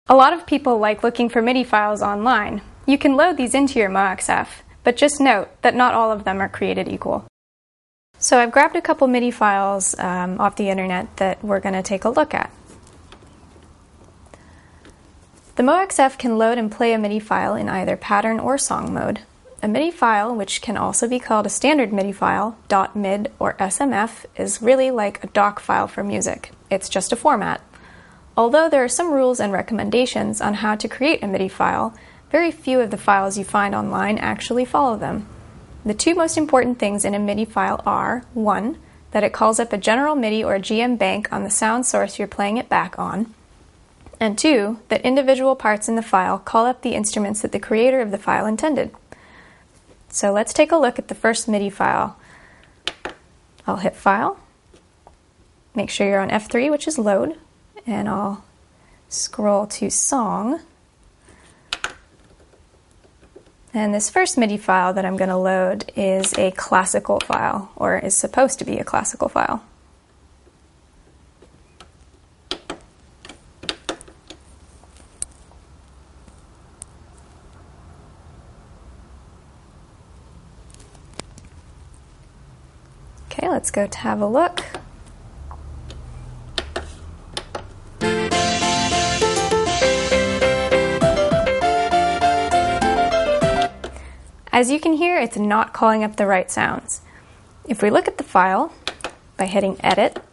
A lot of people like looking for MIDI files online. You can load these into your Moxf, but just note that not all of them are created equal. So I've grabbed a couple MIDI files off the internet that we're going to take a look at. The Moxf can load and play a MIDI file in either pattern or song mode. A MIDI file, which can also be called a standard MIDI file, .mid or SMF, is really like a doc file for music. It's just a format. Although there are some rules and recommendations on how to create a MIDI file, very few of the files you find online actually follow them. The two most important things in a MIDI file are, 1, that it calls up a general MIDI or GM bank on the sound source you're playing it back on, and 2, that individual parts in the file call up the instruments that the creator of the file intended. So let's take a look at the first MIDI file. I'll hit File, make sure you're on F3, which is Load, and I'll scroll to Song. And this first MIDI file that I'm going to load is a classical file, or is supposed to be a classical file. Okay, let's go to have a look. As you can hear, it's not calling up the right sounds. If we look at the file by hitting Edit,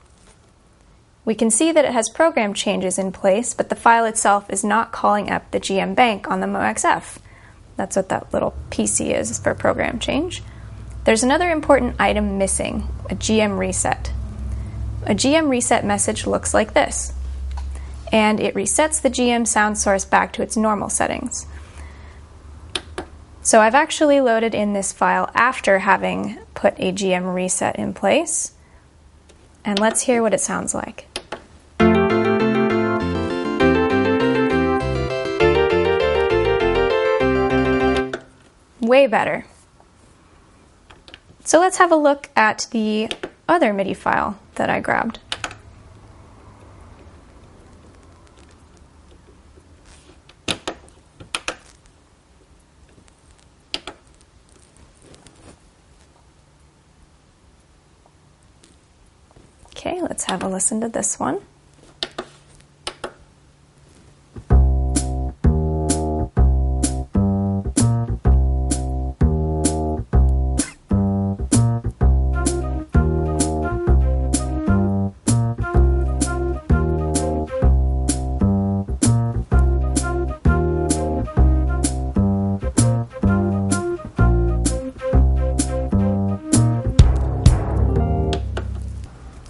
we can see that it has program changes in place, but the file itself is not calling up the GM bank on the Moxf. That's what that little PC is for program change. There's another important item missing, a GM reset. A GM reset message looks like this, and it resets the GM sound source back to its normal settings. So I've actually loaded in this file after having put a GM reset in place, and let's hear what it sounds like. Way better. So let's have a look at the other MIDI file that I grabbed. Okay, let's have a listen to this one.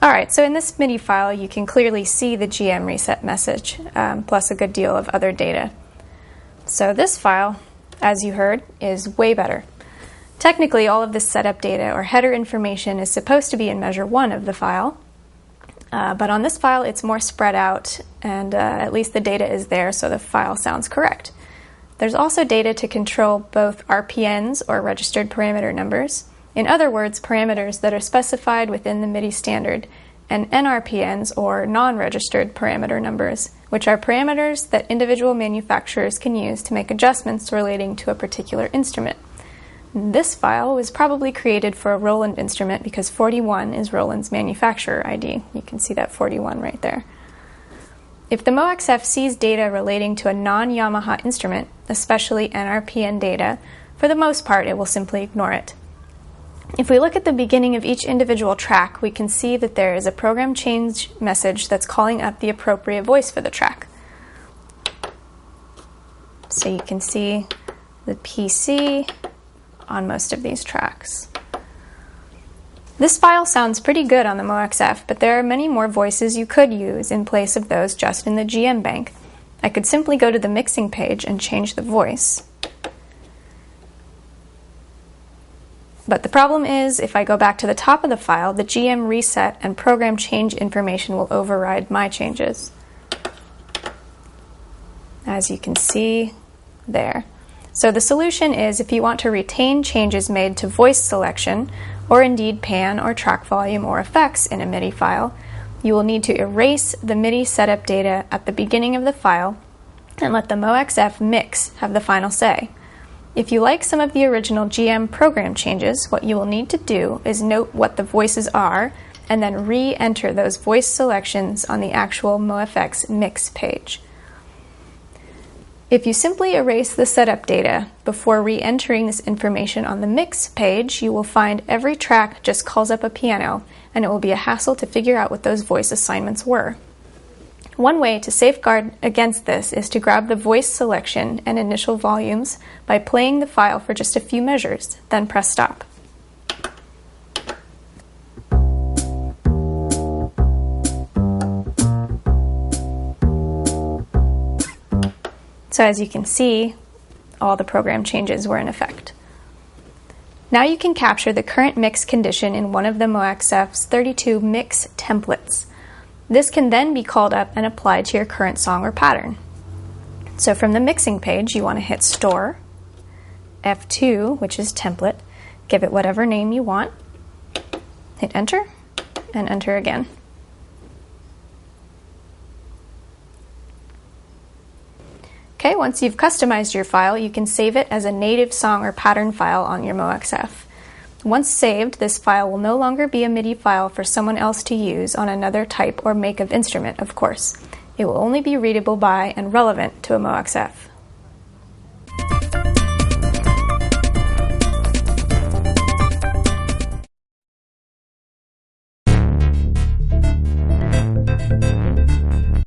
Alright, so in this MIDI file you can clearly see the GM reset message, plus a good deal of other data. So this file, as you heard, is way better. Technically, all of this setup data or header information is supposed to be in measure 1 of the file, but on this file it's more spread out, and at least the data is there, so the file sounds correct. There's also data to control both RPNs, or registered parameter numbers, in other words, parameters that are specified within the MIDI standard, and NRPNs, or non-registered parameter numbers, which are parameters that individual manufacturers can use to make adjustments relating to a particular instrument. This file was probably created for a Roland instrument because 41 is Roland's manufacturer ID. You can see that 41 right there. If the Moxf sees data relating to a non-Yamaha instrument, especially NRPN data, for the most part it will simply ignore it. If we look at the beginning of each individual track, we can see that there is a program change message that's calling up the appropriate voice for the track. So you can see the PC on most of these tracks. This file sounds pretty good on the Moxf, but there are many more voices you could use in place of those just in the GM bank. I could simply go to the mixing page and change the voice. But the problem is, if I go back to the top of the file, the GM reset and program change information will override my changes. As you can see there. So the solution is, if you want to retain changes made to voice selection, or indeed pan or track volume or effects in a MIDI file, you will need to erase the MIDI setup data at the beginning of the file and let the Moxf mix have the final say. If you like some of the original GM program changes, what you will need to do is note what the voices are and then re-enter those voice selections on the actual MoFX mix page. If you simply erase the setup data before re-entering this information on the mix page, you will find every track just calls up a piano, and it will be a hassle to figure out what those voice assignments were. One way to safeguard against this is to grab the voice selection and initial volumes by playing the file for just a few measures, then press stop. So as you can see, all the program changes were in effect. Now you can capture the current mix condition in one of the Moxf's 32 mix templates. This can then be called up and applied to your current song or pattern. So from the mixing page, you want to hit Store, F2, which is template, give it whatever name you want, hit Enter, and Enter again. Okay, once you've customized your file, you can save it as a native song or pattern file on your Moxf. Once saved, this file will no longer be a MIDI file for someone else to use on another type or make of instrument, of course. It will only be readable by and relevant to a Moxf.